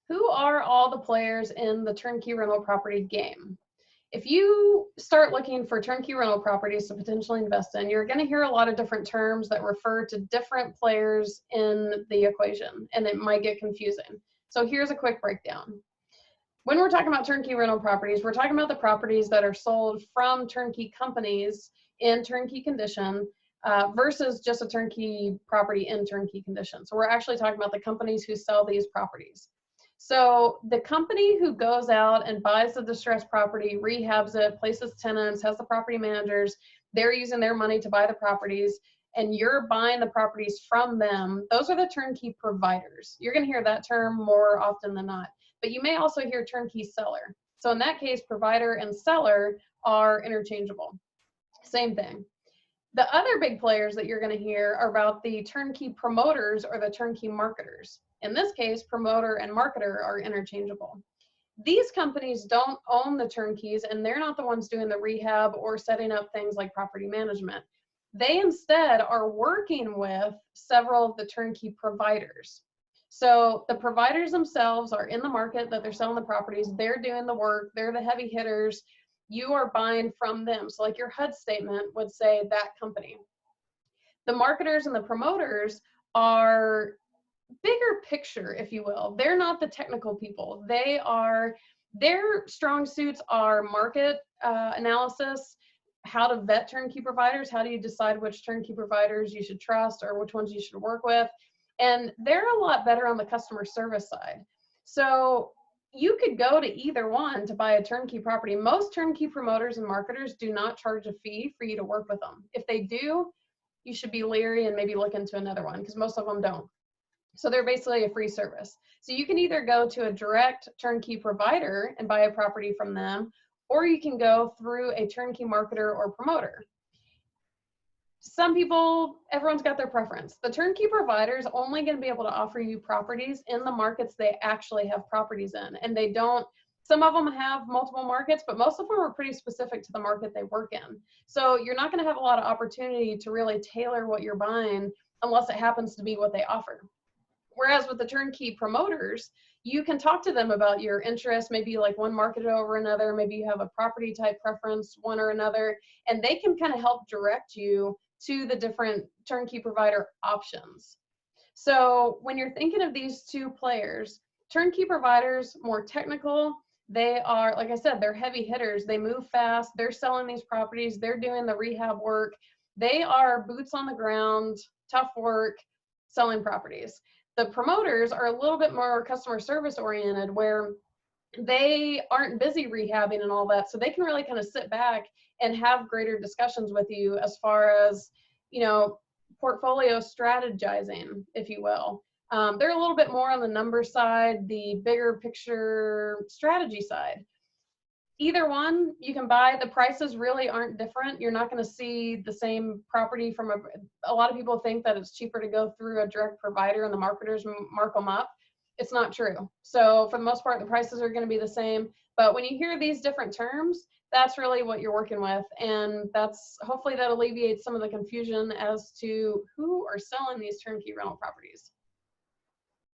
Who are all the players in the turnkey rental property game? If you start looking for turnkey rental properties to potentially invest in, you're going to hear a lot of different terms that refer to different players in the equation, and it might get confusing. So here's a quick breakdown. When we're talking about turnkey rental properties, we're talking about the properties that are sold from turnkey companies in turnkey condition versus just a turnkey property in turnkey condition. So we're actually talking about the companies who sell these properties. So the company who goes out and buys the distressed property, rehabs it, places tenants, has the property managers, they're using their money to buy the properties, and you're buying the properties from them, those are the turnkey providers. You're going to hear that term more often than not. But you may also hear turnkey seller. So in that case, provider and seller are interchangeable. Same thing. The other big players that you're going to hear are about the turnkey promoters or the turnkey marketers. In this case, promoter and marketer are interchangeable. These companies don't own the turnkeys, and they're not the ones doing the rehab or setting up things like property management. They instead are working with several of the turnkey providers. So the providers themselves are in the market that they're selling the properties. They're doing the work. They're the heavy hitters. You are buying from them. So like your HUD statement would say that company. The marketers and the promoters are bigger picture, if you will. They're not the technical people. Their strong suits are market analysis, how to vet turnkey providers, how do you decide which turnkey providers you should trust or which ones you should work with. And they're a lot better on the customer service side. So you could go to either one to buy a turnkey property. Most turnkey promoters and marketers do not charge a fee for you to work with them. If they do, you should be leery and maybe look into another one because most of them don't. So they're basically a free service. So you can either go to a direct turnkey provider and buy a property from them, or you can go through a turnkey marketer or promoter. Some people, everyone's got their preference. The turnkey provider is only going to be able to offer you properties in the markets they actually have properties in. And they don't, some of them have multiple markets, but most of them are pretty specific to the market they work in. So you're not going to have a lot of opportunity to really tailor what you're buying unless it happens to be what they offer. Whereas with the turnkey promoters, you can talk to them about your interests, maybe like one market over another, maybe you have a property type preference, one or another, and they can kind of help direct you to the different turnkey provider options. So when you're thinking of these two players, turnkey providers, more technical, they are, like I said, they're heavy hitters. They move fast. They're selling these properties. They're doing the rehab work. They are boots on the ground, tough work, selling properties. The promoters are a little bit more customer service oriented, where they aren't busy rehabbing and all that. So they can really kind of sit back and have greater discussions with you as far as, you know, portfolio strategizing, if you will. They're a little bit more on the number side, the bigger picture strategy side. Either one you can buy. The prices really aren't different. You're not going to see the same property from a lot of people think that it's cheaper to go through a direct provider and the marketers mark them up. It's not true. So for the most part, the prices are going to be the same. But when you hear these different terms, that's really what you're working with. And that's hopefully that alleviates some of the confusion as to who are selling these turnkey rental properties.